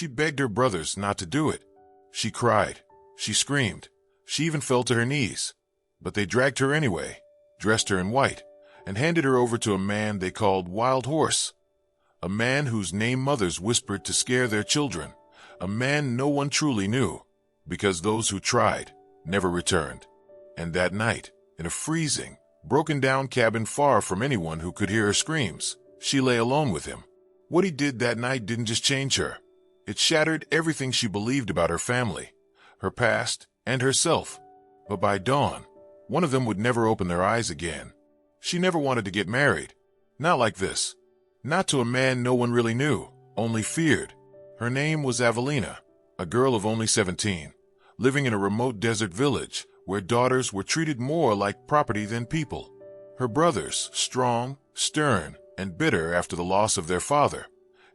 She begged her brothers not to do it. She cried. She screamed. She even fell to her knees. But they dragged her anyway, dressed her in white, and handed her over to a man they called Wild Horse. A man whose name mothers whispered to scare their children. A man no one truly knew, because those who tried never returned. And that night, in a freezing, broken-down cabin far from anyone who could hear her screams, she lay alone with him. What he did that night didn't just change her. It shattered everything she believed about her family, her past, and herself. But by dawn, one of them would never open their eyes again. She never wanted to get married. Not like this. Not to a man no one really knew, only feared. Her name was Avelina, a girl of only 17, living in a remote desert village where daughters were treated more like property than people. Her brothers, strong, stern, and bitter after the loss of their father,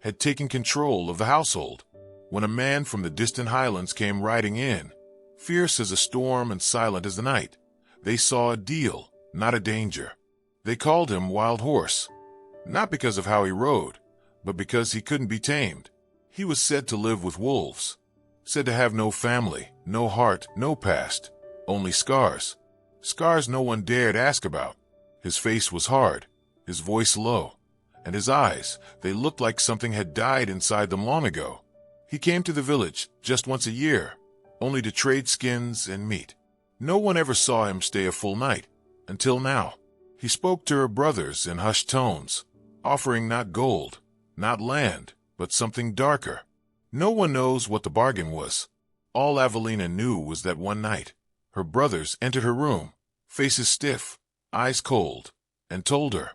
had taken control of the household. When a man from the distant highlands came riding in, fierce as a storm and silent as the night, they saw a deal, not a danger. They called him Wild Horse, not because of how he rode, but because he couldn't be tamed. He was said to live with wolves, said to have no family, no heart, no past, only scars. Scars no one dared ask about. His face was hard, his voice low, and his eyes, they looked like something had died inside them long ago. He came to the village just once a year, only to trade skins and meat. No one ever saw him stay a full night, until now. He spoke to her brothers in hushed tones, offering not gold, not land, but something darker. No one knows what the bargain was. All Avelina knew was that one night, her brothers entered her room, faces stiff, eyes cold, and told her,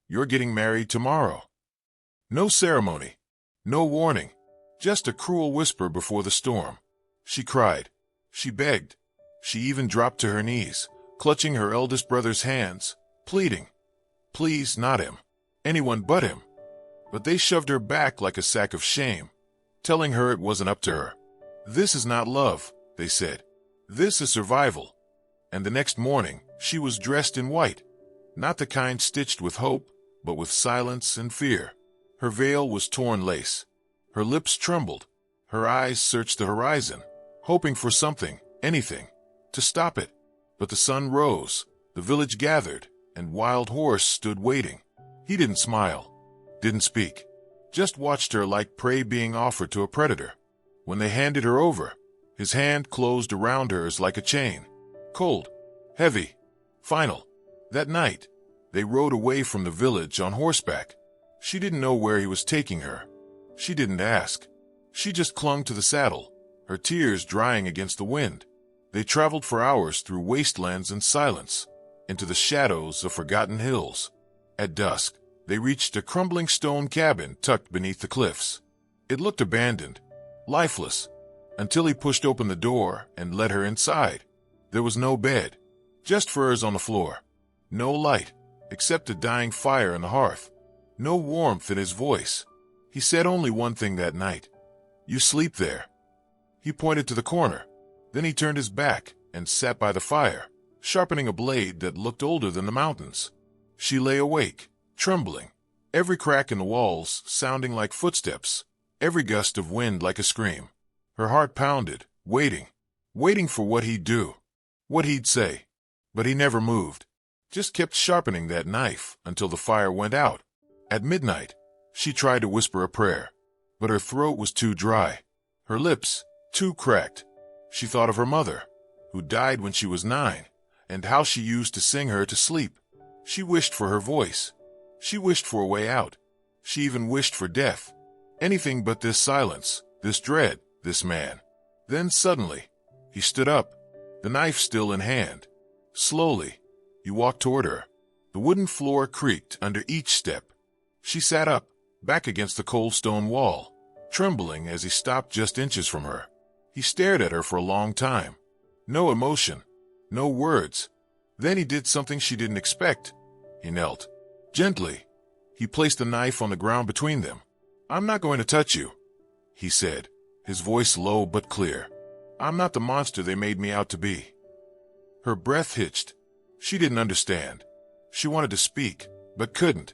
"You're getting married tomorrow." No ceremony, no warning, just a cruel whisper before the storm. She cried. She begged. She even dropped to her knees, clutching her eldest brother's hands, pleading, "Please, not him. Anyone but him." But they shoved her back like a sack of shame, telling her it wasn't up to her. "This is not love," they said. "This is survival." And the next morning, she was dressed in white, not the kind stitched with hope, but with silence and fear. Her veil was torn lace. Her lips trembled. Her eyes searched the horizon, hoping for something, anything, to stop it. But the sun rose, the village gathered, and Wild Horse stood waiting. He didn't smile, didn't speak, just watched her like prey being offered to a predator. When they handed her over, his hand closed around hers like a chain. Cold, heavy, final. That night, they rode away from the village on horseback. She didn't know where he was taking her. She didn't ask. She just clung to the saddle, her tears drying against the wind. They traveled for hours through wastelands and silence, into the shadows of forgotten hills. At dusk, they reached a crumbling stone cabin tucked beneath the cliffs. It looked abandoned, lifeless, until he pushed open the door and led her inside. There was no bed, just furs on the floor. No light, except a dying fire in the hearth. No warmth in his voice. He said only one thing that night. "You sleep there." He pointed to the corner. Then he turned his back and sat by the fire, sharpening a blade that looked older than the mountains. She lay awake, trembling, every crack in the walls sounding like footsteps, every gust of wind like a scream. Her heart pounded, waiting for what he'd do, what he'd say. But he never moved, just kept sharpening that knife until the fire went out. At midnight, she tried to whisper a prayer, but her throat was too dry, her lips too cracked. She thought of her mother, who died when she was 9, and how she used to sing her to sleep. She wished for her voice. She wished for a way out. She even wished for death. Anything but this silence, this dread, this man. Then suddenly, he stood up, the knife still in hand. Slowly, he walked toward her. The wooden floor creaked under each step. She sat up, back against the cold stone wall, trembling as he stopped just inches from her. He stared at her for a long time. No emotion, no words. Then he did something she didn't expect. He knelt. Gently, he placed the knife on the ground between them. "I'm not going to touch you," he said, his voice low but clear. "I'm not the monster they made me out to be." Her breath hitched. She didn't understand. She wanted to speak, but couldn't.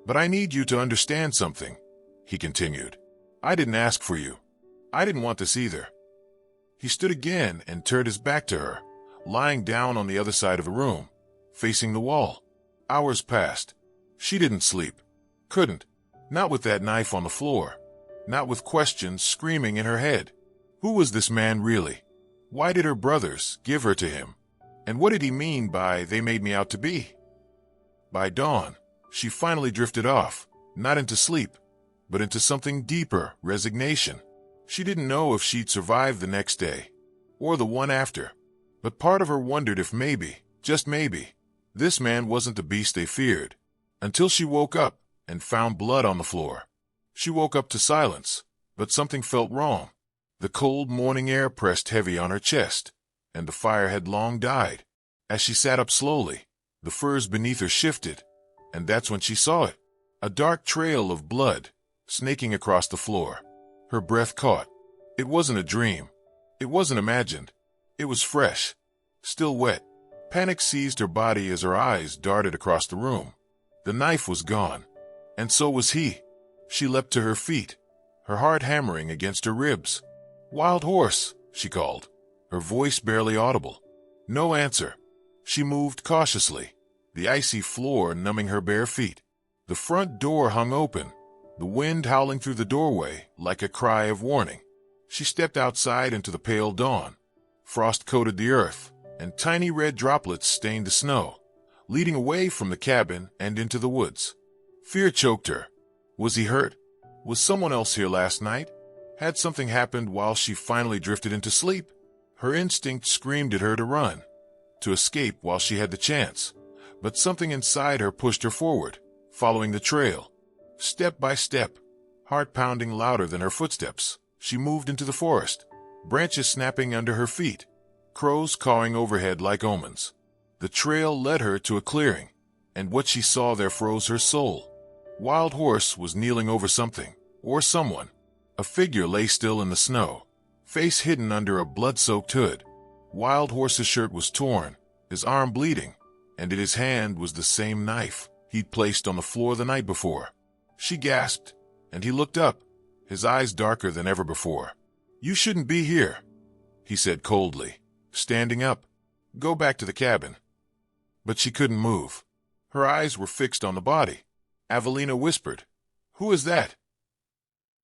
"But I need you to understand something," he continued. "I didn't ask for you. I didn't want this either. He stood again and turned his back to her, lying down on the other side of the room, facing the wall. Hours passed. She didn't sleep. Couldn't. Not with that knife on the floor. Not with questions screaming in her head. Who was this man really? Why did her brothers give her to him? And what did he mean by "they made me out to be"? By dawn, she finally drifted off, not into sleep, but into something deeper, resignation. She didn't know if she'd survive the next day, or the one after, but part of her wondered if maybe, just maybe, this man wasn't the beast they feared, until she woke up and found blood on the floor. She woke up to silence, but something felt wrong. The cold morning air pressed heavy on her chest, and the fire had long died. As she sat up slowly, the furs beneath her shifted, and that's when she saw it. A dark trail of blood, snaking across the floor. Her breath caught. It wasn't a dream. It wasn't imagined. It was fresh, still wet. Panic seized her body as her eyes darted across the room. The knife was gone, and so was he. She leapt to her feet, her heart hammering against her ribs. "Wild horse," she called, her voice barely audible. No answer. She moved cautiously, the icy floor numbing her bare feet. The front door hung open, the wind howling through the doorway like a cry of warning. She stepped outside into the pale dawn. Frost coated the earth, and tiny red droplets stained the snow, leading away from the cabin and into the woods. Fear choked her. Was he hurt? Was someone else here last night? Had something happened while she finally drifted into sleep? Her instinct screamed at her to run, to escape while she had the chance, but something inside her pushed her forward, following the trail. Step by step, heart pounding louder than her footsteps, she moved into the forest, branches snapping under her feet, crows cawing overhead like omens. The trail led her to a clearing, and what she saw there froze her soul. Wild Horse was kneeling over something, or someone. A figure lay still in the snow, face hidden under a blood-soaked hood. Wild Horse's shirt was torn, his arm bleeding, and in his hand was the same knife he'd placed on the floor the night before. She gasped, and he looked up, his eyes darker than ever before. "You shouldn't be here," he said coldly, standing up. "Go back to the cabin." But she couldn't move. Her eyes were fixed on the body. Avelina whispered, "Who is that?"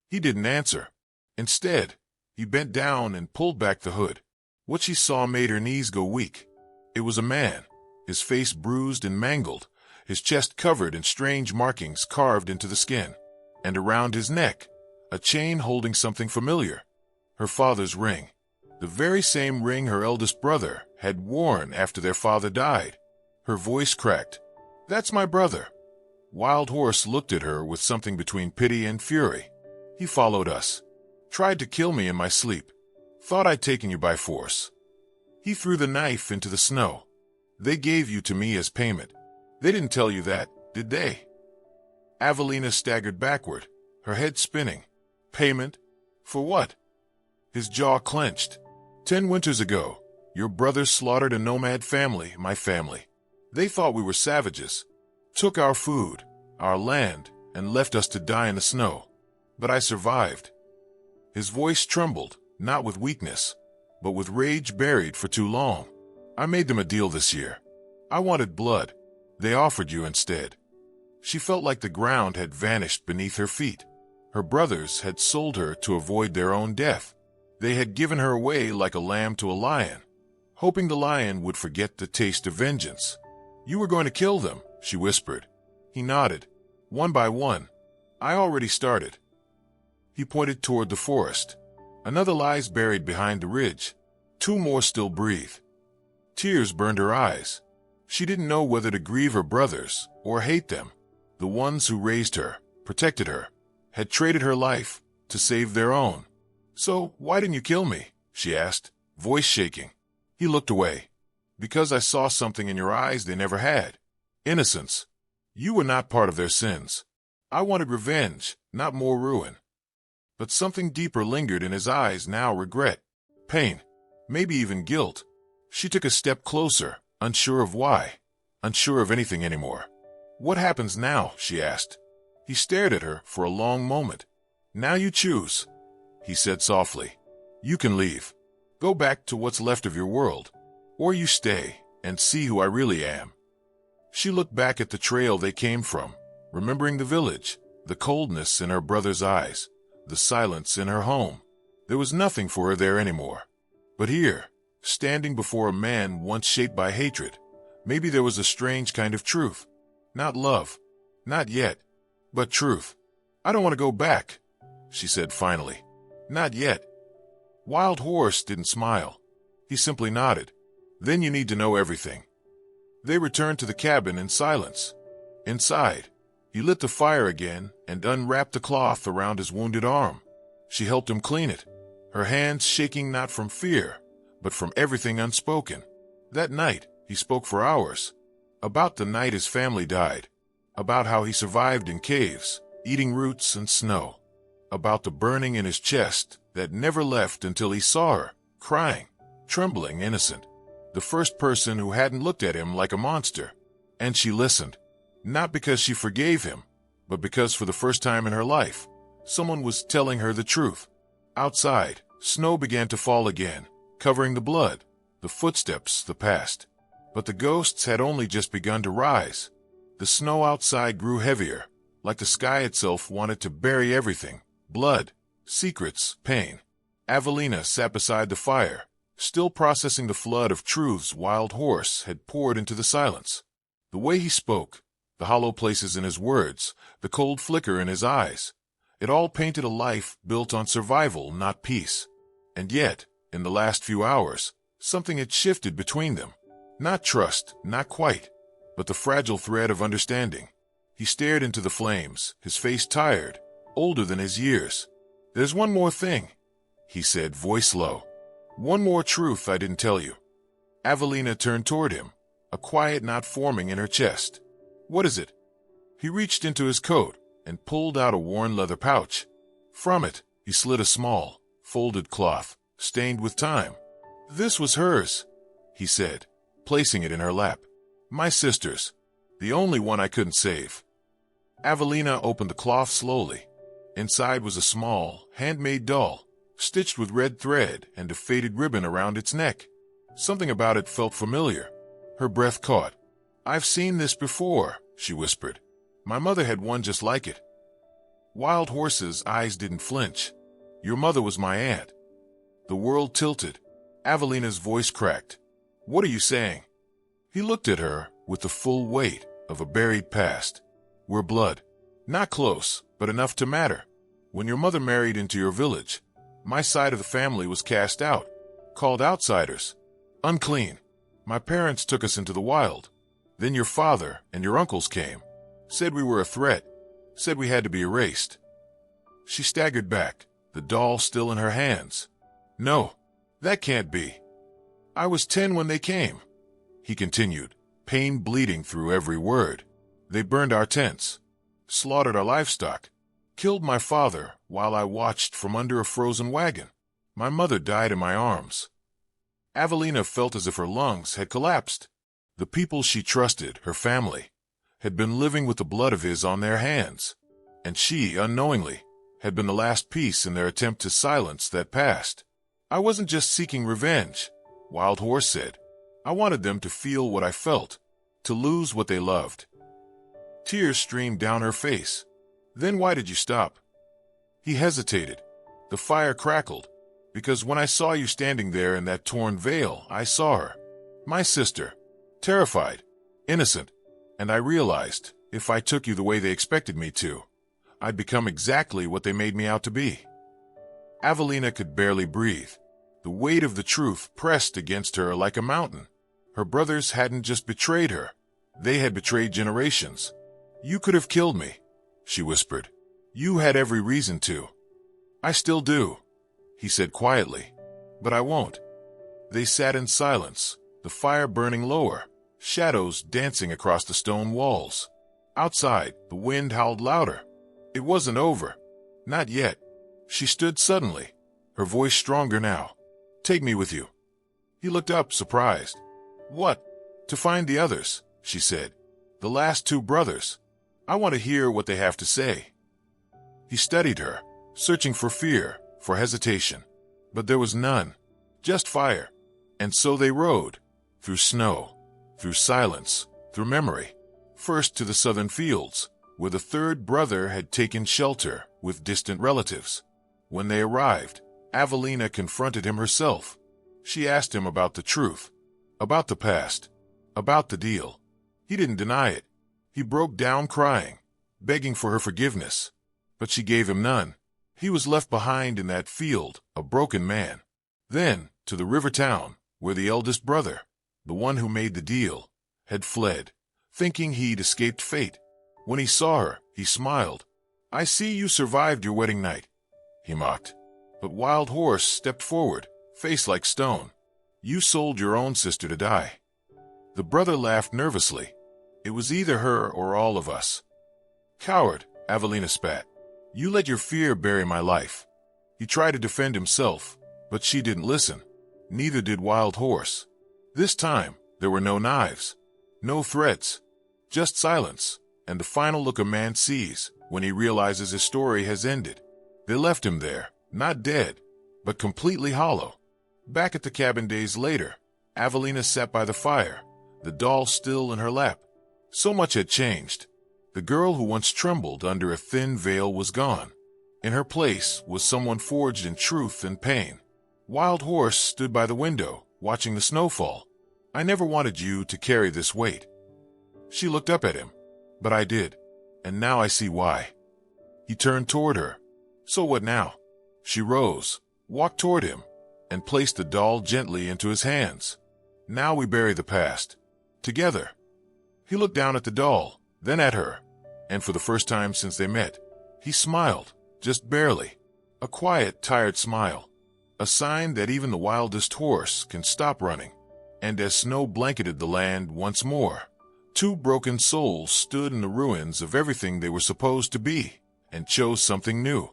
He didn't answer. Instead, he bent down and pulled back the hood. What she saw made her knees go weak. It was a man, his face bruised and mangled, his chest covered in strange markings carved into the skin, and around his neck, a chain holding something familiar. Her father's ring. The very same ring her eldest brother had worn after their father died. Her voice cracked. "That's my brother." Wild Horse looked at her with something between pity and fury. "He followed us. Tried to kill me in my sleep. Thought I'd taken you by force. He threw the knife into the snow. They gave you to me as payment. They didn't tell you that, did they?" Avelina staggered backward, her head spinning. "Payment? For what?" His jaw clenched. 10 winters ago, your brothers slaughtered a nomad family, my family. They thought we were savages. Took our food, our land, and left us to die in the snow. But I survived." His voice trembled, not with weakness, but with rage buried for too long. "I made them a deal this year. I wanted blood. They offered you instead." She felt like the ground had vanished beneath her feet. Her brothers had sold her to avoid their own death. They had given her away like a lamb to a lion, hoping the lion would forget the taste of vengeance. "You were going to kill them," she whispered. He nodded. "One by one. I already started." He pointed toward the forest. Another lies buried behind the ridge. 2 more still breathe. Tears burned her eyes. She didn't know whether to grieve her brothers or hate them. The ones who raised her, protected her, had traded her life to save their own. "So why didn't you kill me?" she asked, voice shaking. He looked away. "Because I saw something in your eyes they never had. Innocence. You were not part of their sins. I wanted revenge, not more ruin." But something deeper lingered in his eyes now, regret, pain, maybe even guilt. She took a step closer, unsure of why, unsure of anything anymore. "What happens now?" she asked. He stared at her for a long moment. "Now you choose." he said softly. You can leave. Go back to what's left of your world. Or you stay and see who I really am. She looked back at the trail they came from, remembering the village, the coldness in her brother's eyes, the silence in her home. There was nothing for her there anymore. But here, standing before a man once shaped by hatred, maybe there was a strange kind of truth. Not love. Not yet. But truth. I don't want to go back, she said finally. Not yet. Wild Horse didn't smile. He simply nodded. Then you need to know everything. They returned to the cabin in silence. Inside, he lit the fire again and unwrapped the cloth around his wounded arm. She helped him clean it, her hands shaking not from fear, but from everything unspoken. That night, he spoke for hours. About the night his family died. About how he survived in caves, eating roots and snow. About the burning in his chest that never left until he saw her, crying, trembling, innocent. The first person who hadn't looked at him like a monster. And she listened. Not because she forgave him, but because for the first time in her life, someone was telling her the truth. Outside, snow began to fall again, covering the blood, the footsteps, the past. But the ghosts had only just begun to rise. The snow outside grew heavier, like the sky itself wanted to bury everything. Blood, secrets, pain. Avelina sat beside the fire, still processing the flood of truths Wild Horse had poured into the silence. The way he spoke, the hollow places in his words, the cold flicker in his eyes, it all painted a life built on survival, not peace. And yet, in the last few hours, something had shifted between them. Not trust, not quite, but the fragile thread of understanding. He stared into the flames, his face tired, older than his years. There's one more thing, he said, voice low. One more truth I didn't tell you. Avelina turned toward him, a quiet knot forming in her chest. What is it? He reached into his coat and pulled out a worn leather pouch. From it, he slid a small, folded cloth, stained with time. This was hers, he said, placing it in her lap. My sister's, the only one I couldn't save. Avelina opened the cloth slowly. Inside was a small, handmade doll, stitched with red thread and a faded ribbon around its neck. Something about it felt familiar. Her breath caught. I've seen this before, she whispered. My mother had one just like it. Wild Horse's eyes didn't flinch. Your mother was my aunt. The world tilted. Avelina's voice cracked. What are you saying? He looked at her with the full weight of a buried past. We're blood. Not close, but enough to matter. When your mother married into your village, my side of the family was cast out, called outsiders, unclean. My parents took us into the wild. Then your father and your uncles came, said we were a threat, said we had to be erased. She staggered back, the doll still in her hands. No, that can't be. I was 10 when they came, he continued, pain bleeding through every word. They burned our tents, slaughtered our livestock, killed my father while I watched from under a frozen wagon. My mother died in my arms. Avelina felt as if her lungs had collapsed. The people she trusted, her family, had been living with the blood of his on their hands, and she, unknowingly, had been the last piece in their attempt to silence that past. I wasn't just seeking revenge, Wild Horse said. I wanted them to feel what I felt, to lose what they loved. Tears streamed down her face. Then why did you stop? He hesitated. The fire crackled, because when I saw you standing there in that torn veil, I saw her. My sister. Terrified. Innocent. And I realized, if I took you the way they expected me to, I'd become exactly what they made me out to be. Avelina could barely breathe. The weight of the truth pressed against her like a mountain. Her brothers hadn't just betrayed her. They had betrayed generations. You could have killed me, she whispered. You had every reason to. I still do, he said quietly. But I won't. They sat in silence, the fire burning lower, shadows dancing across the stone walls. Outside, the wind howled louder. It wasn't over. Not yet. She stood suddenly, her voice stronger now. Take me with you. He looked up, surprised. What? To find the others, she said. The last 2 brothers. I want to hear what they have to say. He studied her, searching for fear, for hesitation. But there was none, just fire. And so they rode, through snow, through silence, through memory, first to the southern fields, where the third brother had taken shelter with distant relatives. When they arrived, Avelina confronted him herself. She asked him about the truth, about the past, about the deal. He didn't deny it. He broke down crying, begging for her forgiveness. But she gave him none. He was left behind in that field, a broken man. Then, to the river town, where the eldest brother, the one who made the deal, had fled, thinking he'd escaped fate. When he saw her, he smiled. "I see you survived your wedding night," he mocked. But Wild Horse stepped forward, face like stone. "You sold your own sister to die." The brother laughed nervously. "It was either her or all of us." "Coward," Avelina spat. "You let your fear bury my life." He tried to defend himself, but she didn't listen. Neither did Wild Horse. This time, there were no knives, no threats, just silence, and the final look a man sees when he realizes his story has ended. They left him there, not dead, but completely hollow. Back at the cabin days later, Avelina sat by the fire, the doll still in her lap. So much had changed. The girl who once trembled under a thin veil was gone. In her place was someone forged in truth and pain. Wild Horse stood by the window, watching the snowfall. "I never wanted you to carry this weight." She looked up at him. "But I did, and now I see why." He turned toward her. "So what now?" She rose, walked toward him, and placed the doll gently into his hands. "Now we bury the past. Together." He looked down at the doll, then at her, and for the first time since they met, he smiled, just barely. A quiet, tired smile. A sign that even the wildest horse can stop running. And as snow blanketed the land once more, two broken souls stood in the ruins of everything they were supposed to be, and chose something new.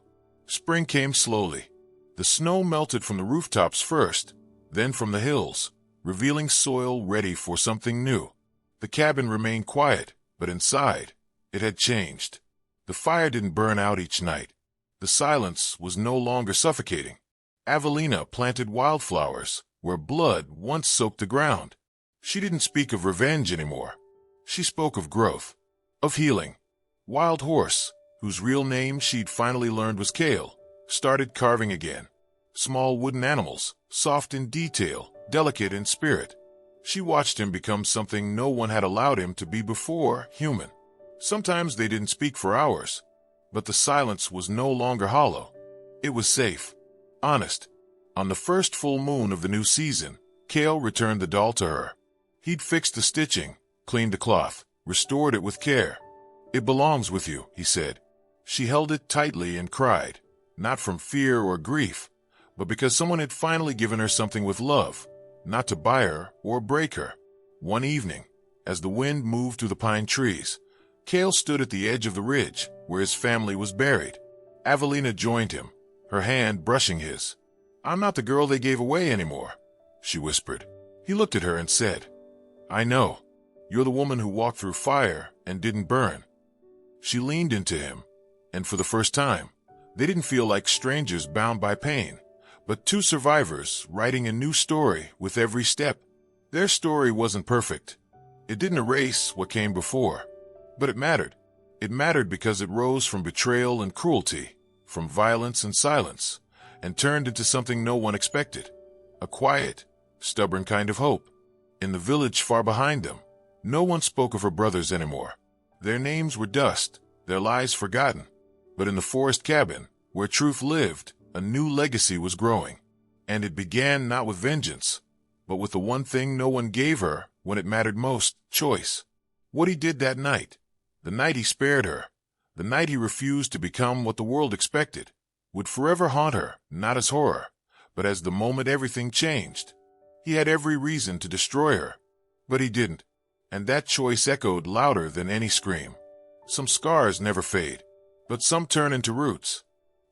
Spring came slowly. The snow melted from the rooftops first, then from the hills, revealing soil ready for something new. The cabin remained quiet, but inside, it had changed. The fire didn't burn out each night. The silence was no longer suffocating. Avelina planted wildflowers where blood once soaked the ground. She didn't speak of revenge anymore. She spoke of growth, of healing. Wild Horse, whose real name she'd finally learned was Kale, started carving again. Small wooden animals, soft in detail, delicate in spirit. She watched him become something no one had allowed him to be before, human. Sometimes they didn't speak for hours, but the silence was no longer hollow. It was safe, honest. On the first full moon of the new season, Kale returned the doll to her. He'd fixed the stitching, cleaned the cloth, restored it with care. "It belongs with you," he said. She held it tightly and cried, not from fear or grief, but because someone had finally given her something with love, not to buy her or break her. One evening, as the wind moved through the pine trees, Kale stood at the edge of the ridge where his family was buried. Avelina joined him, her hand brushing his. "I'm not the girl they gave away anymore," she whispered. He looked at her and said, "I know. You're the woman who walked through fire and didn't burn." She leaned into him, and for the first time, they didn't feel like strangers bound by pain, but two survivors writing a new story with every step. Their story wasn't perfect. It didn't erase what came before, but it mattered. It mattered because it rose from betrayal and cruelty, from violence and silence, and turned into something no one expected. A quiet, stubborn kind of hope. In the village far behind them, no one spoke of her brothers anymore. Their names were dust, their lives forgotten. But in the forest cabin, where truth lived, a new legacy was growing. And it began not with vengeance, but with the one thing no one gave her when it mattered most, choice. What he did that night, the night he spared her, the night he refused to become what the world expected, would forever haunt her, not as horror, but as the moment everything changed. He had every reason to destroy her, but he didn't, and that choice echoed louder than any scream. Some scars never fade, but some turn into roots,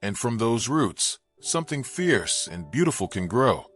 and from those roots, something fierce and beautiful can grow.